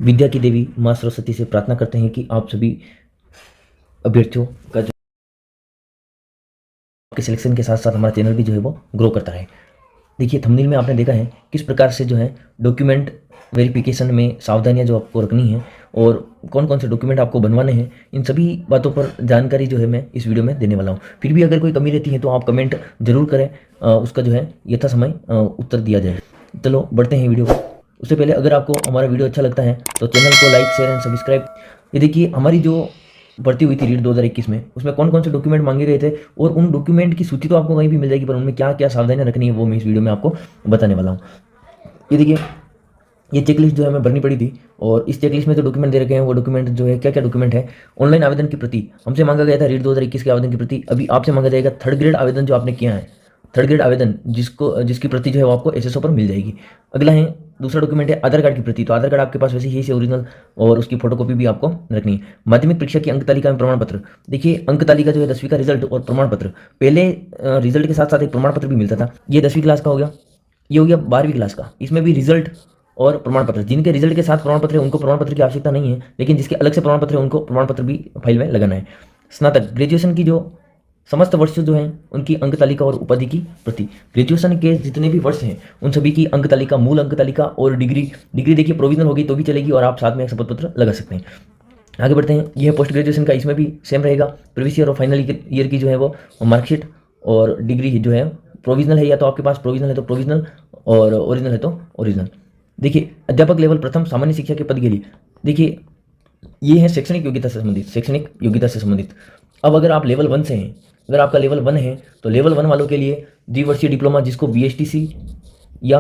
विद्या की देवी माँ सरस्वती से प्रार्थना करते हैं कि आप सभी अभ्यर्थियों का जो आपके सिलेक्शन के साथ साथ हमारा चैनल भी जो है वो ग्रो करता रहे। देखिए थंबनेल में आपने देखा है किस प्रकार से जो है डॉक्यूमेंट वेरिफिकेशन में सावधानियां जो आपको रखनी है और कौन कौन से डॉक्यूमेंट आपको बनवाने हैं, इन सभी बातों पर जानकारी जो है मैं इस वीडियो में देने वाला हूं। फिर भी अगर कोई कमी रहती है तो आप कमेंट जरूर करें, उसका जो है यथा समय उत्तर दिया जाए। चलो बढ़ते हैं वीडियो को। उससे पहले अगर आपको हमारा वीडियो अच्छा लगता है तो चैनल को लाइक शेयर एंड सब्सक्राइब। ये देखिए हमारी जो भर्ती हुई थी रीट 2021 में, उसमें कौन कौन से डॉक्यूमेंट मांगे गए थे और उन डॉक्यूमेंट की सूची तो आपको कहीं भी मिल जाएगी, पर उनमें क्या क्या सावधानियां रखनी है वो मैं इस वीडियो में आपको बताने वाला हूँ। ये देखिए ये चेकलिस्ट जो है हमें भरनी पड़ी थी और इस चेकलिस्ट में जो डॉक्यूमेंट दे रखे हैं वो डॉक्यूमेंट जो है क्या क्या डॉक्यूमेंट है। ऑनलाइन आवेदन की प्रति हमसे मांगा गया था रीट 2021 के आवेदन की प्रति। अभी आपसे मांगा जाएगा थर्ड ग्रेड आवेदन जो आपने किया है, थर्ड ग्रेड आवेदन जिसकी प्रति जो है वो आपको एसएसओ पर मिल जाएगी। अगला है दूसरा डॉक्यूमेंट है आधार कार्ड की प्रति। तो आधार कार्ड आपके पास वैसे ही से ओरिजिनल और उसकी फोटोकॉपी भी आपको रखनी है। माध्यमिक परीक्षा की अंक तालिका में प्रमाण पत्र। देखिए अंक तालिका जो है 10वीं का रिजल्ट और प्रमाण पत्र, पहले रिजल्ट के साथ साथ एक प्रमाण पत्र भी मिलता था। ये 10वीं क्लास का हो गया, ये हो गया 12वीं क्लास का। इसमें भी रिजल्ट और प्रमाण पत्र, जिनके रिजल्ट के साथ प्रमाण पत्र है उनको प्रमाण पत्र की आवश्यकता नहीं है, लेकिन जिसके अलग से प्रमाण पत्र है उनको प्रमाण पत्र भी फाइल में लगाना है। स्नातक ग्रेजुएशन की जो समस्त वर्ष जो हैं उनकी अंक तालिका और उपाधि की प्रति। ग्रेजुएशन के जितने भी वर्ष हैं उन सभी की अंक तालिका, मूल अंक तालिका और डिग्री देखिए प्रोविजनल होगी तो भी चलेगी और आप साथ में एक शपथ पत्र लगा सकते हैं। आगे बढ़ते हैं। यह पोस्ट ग्रेजुएशन का, इसमें भी सेम रहेगा। प्रीवियस ईयर और फाइनल ईयर की जो है वो मार्कशीट और डिग्री जो है प्रोविजनल है, या तो आपके पास प्रोविजनल है तो प्रोविजनल और ओरिजिनल है तो ओरिजिनल। देखिए अध्यापक लेवल प्रथम सामान्य शिक्षा के पद के लिए, देखिए ये है शैक्षणिक योग्यता से संबंधित, शैक्षणिक योग्यता से संबंधित। अब अगर आप लेवल 1 से हैं, अगर आपका लेवल 1 है तो लेवल 1 वालों के लिए द्विवर्षीय डिप्लोमा जिसको बीएसटीसी या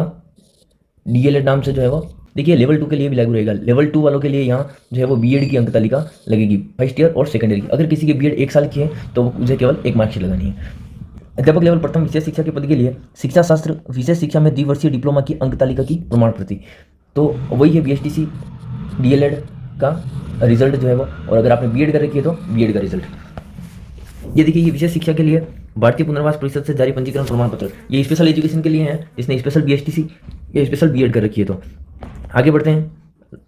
डीएलएड नाम से जो है वो, देखिए लेवल 2 के लिए भी लागू रहेगा। लेवल 2 वालों के लिए यहाँ जो है वो बीएड की अंक तालिका लगेगी, फर्स्ट ईयर और सेकेंड ईयर की। अगर किसी की बीएड 1 साल की है तो मुझे केवल एक मार्कशीट लगानी है। अध्यापक लेवल प्रथम विशेष शिक्षा के पद के लिए शिक्षा शास्त्र विशेष शिक्षा में द्विवर्षीय डिप्लोमा की अंक तालिका की प्रमाण प्रति, तो वही है बीएसटीसी डीएलएड का रिजल्ट जो है वो, और अगर आपने बीएड कर रखी है तो बीएड का रिजल्ट। ये देखिए ये विशेष शिक्षा के लिए भारतीय पुनर्वास परिषद से जारी पंजीकरण प्रमाण पत्र, ये स्पेशल एजुकेशन के लिए है जिसने स्पेशल बीएसटीसी या स्पेशल बीएड कर रखी है। तो आगे बढ़ते हैं।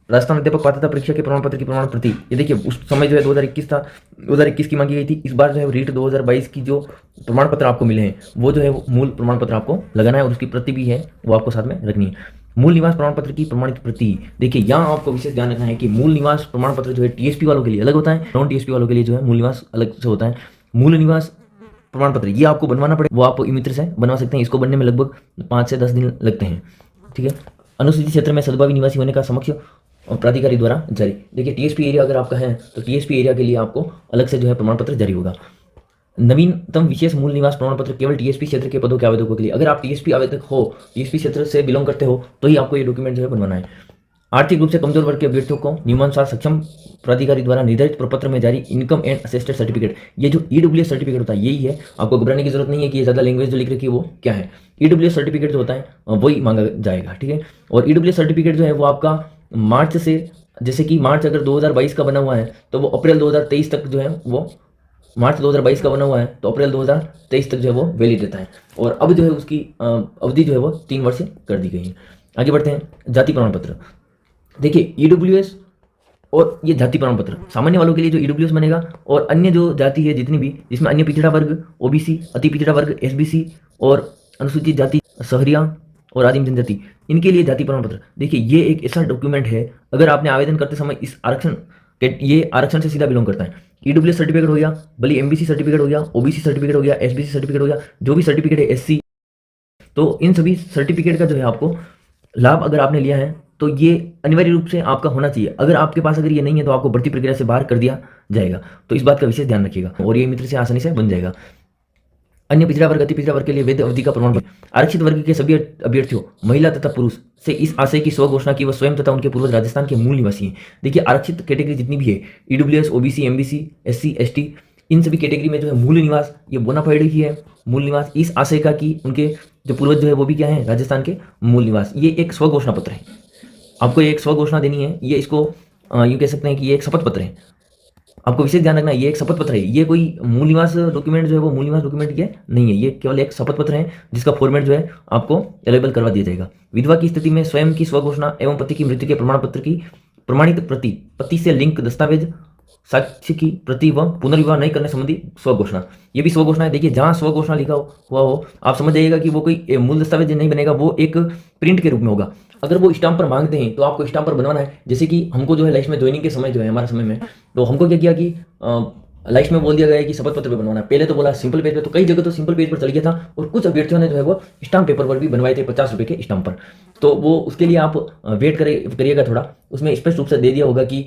राजस्थान अध्यापक पात्रता परीक्षा के प्रमाण पत्र की प्रमाण प्रति, ये देखिए उस समय जो है 2021 था, 2021 की मांगी गई थी। इस बार जो है रीट 2022 की जो प्रमाण पत्र आपको मिले हैं वो जो है वो मूल प्रमाण पत्र आपको लगाना है और उसकी प्रति भी है वो आपको साथ में रखनी है। मूल निवास प्रमाण पत्र की प्रमाणित प्रति, देखिए यहाँ आपको विशेष ध्यान रखना है कि मूल निवास प्रमाण पत्र जो है टीएसपी वालों के लिए अलग होता है, नॉन टीएसपी वालों के लिए जो है मूल निवास अलग से होता है। मूल निवास प्रमाण पत्र ये आपको बनवाना पड़ेगा, वो आप ई मित्र से बनवा सकते हैं। इसको बनने में लगभग 5 से 10 दिन लगते हैं, ठीक है। अनुसूचित क्षेत्र में सद्भावी निवासी होने का समक्ष और प्राधिकारी द्वारा जारी, देखिए टीएसपी एरिया अगर आपका है तो टीएसपी एरिया के लिए आपको अलग से जो है प्रमाण पत्र जारी होगा। नवीनतम विशेष मूल निवास प्रमाण पत्र केवल टीएसपी क्षेत्र के पदों के आवेदकों के लिए, अगर आप टीएसपी आवेदक हो, टीएसपी क्षेत्र से बिलोंग करते हो तो ही आपको ये डॉक्यूमेंट जो है बनवाना है। आर्थिक रूप से कमजोर वर्ग के अभ्यर्थियों को नियमानुसार सक्षम प्राधिकारी द्वारा निर्धारित प्रपत्र में जारी इनकम एंड असिस्टेड सर्टिफिकेट, ये जो ईडब्ल्यूएस सर्टिफिकेट होता है यही है। आपको घबराने की जरूरत नहीं है कि ये ज़्यादा लैंग्वेज जो लिख रखी है वो क्या है। ईडब्ल्यूएस सर्टिफिकेट जो होता है वही मांगा जाएगा, ठीक है। और ईडब्ल्यूएस सर्टिफिकेट जो है वो आपका मार्च से, जैसे कि मार्च अगर 2022 का बना हुआ है तो वो अप्रैल 2023 तक जो है वो, मार्च 2022 का बना हुआ है तो अप्रैल 2023 तक जो है वो वैलिड रहता है। और अब जो है उसकी अवधि जो है वो 3 वर्ष कर दी गई है। आगे बढ़ते हैं। जाति प्रमाण पत्र, देखिए ईडब्ल्यूएस और ये जाति प्रमाण पत्र सामान्य वालों के लिए जो ईडब्ल्यूएस बनेगा, और अन्य जो जाति है जितनी भी, जिसमें अन्य पिछड़ा वर्ग, ओबीसी, अति पिछड़ा वर्ग, एसबीसी और अनुसूचित जाति, शहरिया और आदिम जनजाति, इनके लिए जाति प्रमाण पत्र। देखिए ये एक ऐसा डॉक्यूमेंट है, अगर आपने आवेदन करते समय इस आरक्षण ये आरक्षण से सीधा बिलोंग करता है। ईडब्ल्यूएस सर्टिफिकेट हो गया, भले एमबीसी सर्टिफिकेट हो गया, ओबीसी सर्टिफिकेट हो गया, एसबीसी सर्टिफिकेट हो गया, जो भी सर्टिफिकेट है एससी, तो इन सभी सर्टिफिकेट का जो है आपको लाभ अगर आपने लिया है तो ये अनिवार्य रूप से आपका होना चाहिए। अगर आपके पास अगर ये नहीं है तो आपको भर्ती प्रक्रिया से बाहर कर दिया जाएगा, तो इस बात का विशेष ध्यान रखिएगा और ये मित्र से आसानी से बन जाएगा। अन्य पिछड़ा वर्ग, अति पिछड़ा वर्ग के लिए वैध अवधि का प्रमाण पत्र। आरक्षित वर्ग के सभी अभ्यर्थियों महिला तथा पुरुष से इस आशय की स्व घोषणा की वह स्वयं तथा उनके पूर्वज राजस्थान के मूल निवासी हैं। देखिए आरक्षित कैटेगरी जितनी भी है, EWS, OBC, MBC, SC, ST, इन सभी कैटेगरी में जो है मूल निवास ये बोनाफाइड ही है। मूल निवास इस आशय का कि उनके जो पूर्वज जो है वो भी क्या है, राजस्थान के मूल निवास। ये एक स्व घोषणा पत्र है, आपको ये एक स्व घोषणा देनी है। ये इसको यूँ कह सकते हैं कि ये एक शपथ पत्र है। आपको विशेष ध्यान रखना है ये एक शपथ पत्र है, ये कोई मूल निवास डॉक्यूमेंट जो है वो मूल निवास डॉक्यूमेंट ये नहीं है, ये केवल एक शपथ पत्र है जिसका फॉर्मेट जो है आपको अवेलेबल करवा दिया जाएगा। विधवा की स्थिति में स्वयं की स्व घोषणा एवं पति की मृत्यु के प्रमाण पत्र की प्रमाणित पति से लिंक दस्तावेज, साक्ष्य की प्रति व पुनर्विवाह नहीं करने संबंधी स्व घोषणा। ये भी स्व घोषणा है। देखिए जहां स्व घोषणा लिखा हुआ हो आप समझ जाइएगा कि वो कोई मूल दस्तावेज नहीं बनेगा, वो एक प्रिंट के रूप में होगा। अगर वो स्टाम्प पर मांगते हैं तो आपको स्टाम्प पर बनवाना है। जैसे कि हमको जो है लाइफ में ज्वाइनिंग के समय जो है हमारे समय में, तो हमको क्या किया कि लाइफ में बोल दिया गया है कि शपथ पत्र पे बनवाना है। पहले तो बोला सिंपल पेज पे, तो कई जगह तो सिंपल पेज पर चल गया था और कुछ अभ्यर्थियों ने जो है वो स्टाम्प पेपर पर भी बनवाए थे 50 रुपये के स्टाम्प पर। तो वो उसके लिए आप वेट करिएगा थोड़ा, उसमें स्पष्ट रूप से दे दिया होगा कि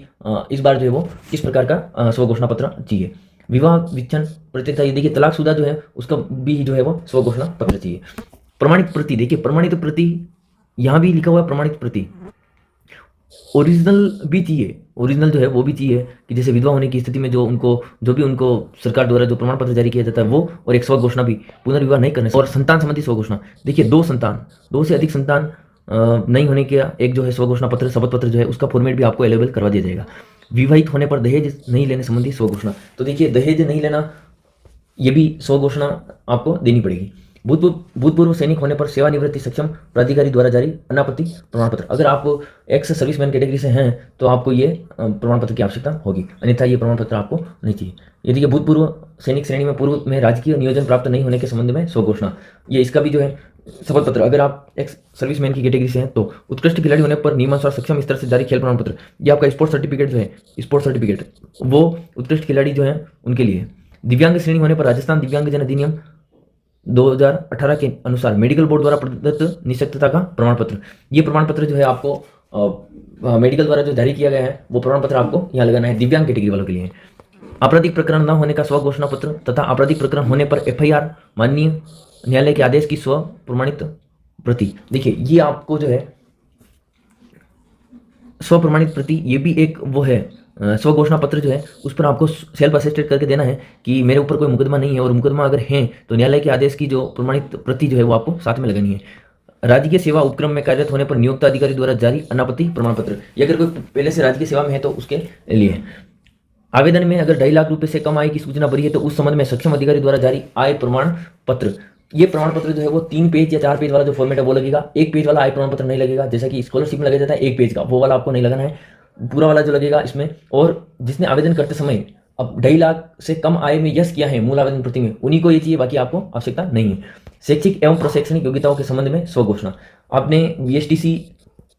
इस बार जो है वो किस प्रकार का स्व घोषणा पत्र चाहिए। विवाह विच्छन प्रतिता, ये देखिए तलाकशुदा जो है उसका भी जो है वो स्व घोषणा पत्र चाहिए। प्रमाणित प्रति, देखिए प्रमाणित प्रति यहाँ भी लिखा हुआ है प्रमाणित प्रति। ओरिजिनल भी चाहिए, ओरिजिनल जो है वो भी चाहिए कि जैसे विधवा होने की स्थिति में जो भी उनको सरकार द्वारा जो प्रमाण पत्र जारी किया जाता है वो, और एक स्व घोषणा भी पुनर्विवाह नहीं करने से, और संतान संबंधी स्व घोषणा। देखिए दो से अधिक संतान नहीं होने के एक जो है स्व घोषणा पत्र, शपथ पत्र जो है उसका फॉर्मेट भी आपको अवेलेबल करवा दिया जाएगा। विवाहित होने पर दहेज नहीं लेने संबंधी स्व घोषणा। तो देखिए दहेज नहीं लेना, ये भी स्व घोषणा आपको देनी पड़ेगी। भूतपूर्व सैनिक होने पर सेवानिवृत्ति सक्षम प्राधिकारी द्वारा जारी अनापत्ति प्रमाण पत्र। अगर आप एक्स सर्विसमैन कैटेगरी से हैं तो आपको ये प्रमाण पत्र की आवश्यकता होगी, अन्यथा ये प्रमाण पत्र आपको नहीं चाहिए। यदि भूतपूर्व सैनिक श्रेणी में पूर्व में राजकीय नियोजन प्राप्त नहीं होने के संबंध में स्व घोषणा, ये इसका भी जो है शपथ पत्र। अगर आप एक्स सर्विसमैन की कैटेगरी से हैं तो उत्कृष्ट खिलाड़ी होने पर नियमानुसार सक्षम स्तर से जारी खेल प्रमाण पत्र। ये आपका स्पोर्ट्स सर्टिफिकेट जो है, स्पोर्ट्स सर्टिफिकेट वो उत्कृष्ट खिलाड़ी जो है उनके लिए। दिव्यांग श्रेणी होने पर राजस्थान दिव्यांगजन अधिनियम 2018 के अनुसार मेडिकल बोर्ड द्वारा प्रदत्त निःशक्तता का प्रमाण पत्र। ये प्रमाण पत्र जो है आपको मेडिकल द्वारा जो जारी किया गया है वो प्रमाण पत्र आपको यहाँ लगाना है, दिव्यांग कैटेगरी वालों के लिए। आपराधिक प्रकरण न होने का स्व घोषणा पत्र तथा आपराधिक प्रकरण होने पर FIR माननीय न्यायालय के आदेश की स्व प्रमाणित प्रति। देखिए ये आपको जो है स्व प्रमाणित प्रति, ये भी एक वो है स्व घोषणा पत्र जो है उस पर आपको सेल्फ अटेस्टेड करके देना है कि मेरे ऊपर कोई मुकदमा नहीं है, और मुकदमा अगर है तो न्यायालय के आदेश की जो प्रमाणित प्रति जो है वो आपको साथ में लगानी है। राजकीय सेवा उपक्रम में कार्यरत होने पर नियोक्ता अधिकारी द्वारा जारी अनापत्ति प्रमाण पत्र। ये अगर कोई पहले से राजकीय सेवा में है तो उसके लिए। आवेदन में अगर 2.5 लाख रुपए से कम आय की सूचना भरी है तो उस संबंध में सक्षम अधिकारी द्वारा जारी आय प्रमाण पत्र। ये प्रमाण पत्र जो है वो 3 पेज या 4 पेज वाला जो फॉर्मेट है वो लगेगा। 1 पेज वाला आय प्रमाण पत्र नहीं लगेगा, जैसा कि स्कॉलरशिप में लगा जाता है 1 पेज का, वो वाला आपको नहीं लगाना है। पूरा वाला जो लगेगा इसमें, और जिसने आवेदन करते समय अब 2.5 लाख से कम आय में यस किया है मूल आवेदन प्रति में, उन्हीं को ये चाहिए, बाकी आपको आवश्यकता नहीं है। शैक्षिक एवं प्रशैक्षणिक योग्यताओं के संबंध में स्व घोषणा। आपने VSTC,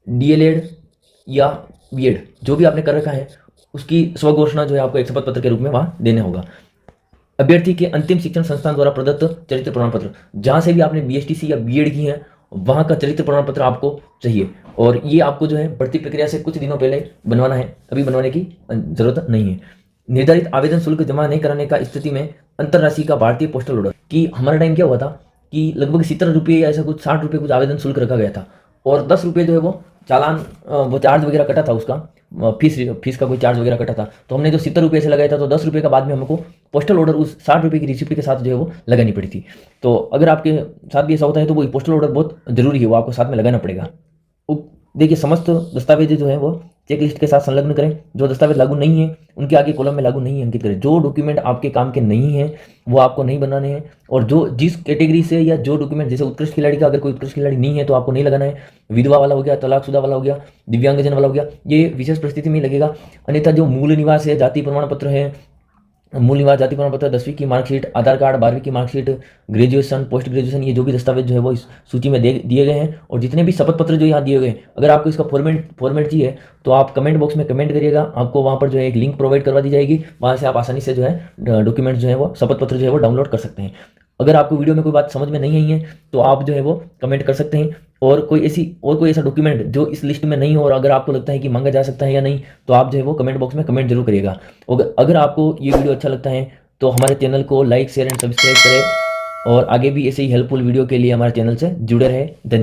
DLED या B.Ed जो भी आपने कर रखा है उसकी स्व घोषणा जो है आपको एक शपथ पत्र के रूप में वहाँ देना होगा। अभ्यर्थी के अंतिम शिक्षण संस्थान द्वारा प्रदत्त चरित्र प्रमाण पत्र, जहाँ से भी आपने VSTC या B.Ed की है वहाँ का चरित्र प्रमाण पत्र आपको चाहिए, और ये आपको जो है भर्ती प्रक्रिया से कुछ दिनों पहले बनवाना है, अभी बनवाने की जरूरत नहीं है। निर्धारित आवेदन शुल्क जमा नहीं कराने का स्थिति में अंतरराशि का भारतीय पोस्टल ऑर्डर। कि हमारा टाइम क्या हुआ था कि लगभग 70 रुपये या ऐसा कुछ 60 रुपये कुछ आवेदन शुल्क रखा गया था, और 10 रुपये जो है वो चालान, वो चार्ज वगैरह कटा था, उसका फीस का कोई चार्ज वगैरह कटा था। तो हमने जो 70 रुपये से लगाया था तो 10 रुपये का बाद में हमको पोस्टल ऑर्डर उस 60 रुपये की रिसिप्ट के साथ जो है वो लगानी पड़ी थी। तो अगर आपके साथ भी ऐसा होता है तो वो पोस्टल ऑर्डर बहुत जरूरी है, वो आपको साथ में लगाना पड़ेगा। देखिए समस्त दस्तावेज जो है वो चेक लिस्ट के साथ संलग्न करें। जो दस्तावेज लागू नहीं है उनके आगे कॉलम में लागू नहीं है अंकित करें। जो डॉक्यूमेंट आपके काम के नहीं है वो आपको नहीं बनाने हैं, और जो जिस कैटेगरी से या जो डॉक्यूमेंट, जैसे उत्कृष्ट खिलाड़ी का अगर कोई उत्कृष्ट खिलाड़ी नहीं है तो आपको नहीं लगाना है। विधवा वाला हो गया, तलाकशुदा वाला हो गया, दिव्यांगजन वाला हो गया, ये विशेष परिस्थिति में लगेगा। अन्यथा जो मूल निवास है, जाति प्रमाण पत्र है, मूल निवास जाति प्रमाण पत्र, 10वीं की मार्कशीट, आधार कार्ड, 12वीं की मार्कशीट, ग्रेजुएशन, पोस्ट ग्रेजुएशन, ये जो भी दस्तावेज जो है वो इस सूची में दिए गए हैं। और जितने भी शपथ पत्र जो यहाँ दिए गए, अगर आपको इसका फॉर्मेट चाहिए तो आप कमेंट बॉक्स में कमेंट करिएगा, आपको वहाँ पर जो है एक लिंक प्रोवाइड करवा दी जाएगी, वहाँ से आप आसानी से जो है डॉक्यूमेंट जो है वो शपथ पत्र जो है वो डाउनलोड कर सकते हैं। अगर आपको वीडियो में कोई बात समझ में नहीं आई है तो आप जो है वो कमेंट कर सकते हैं, और कोई ऐसा डॉक्यूमेंट जो इस लिस्ट में नहीं हो और अगर आपको लगता है कि मांगा जा सकता है या नहीं, तो आप जो है वो कमेंट बॉक्स में कमेंट जरूर करिएगा। और अगर आपको ये वीडियो अच्छा लगता है तो हमारे चैनल को लाइक, शेयर एंड सब्सक्राइब करें, और आगे भी ऐसे ही हेल्पफुल वीडियो के लिए हमारे चैनल से जुड़े रहें। धन्यवाद।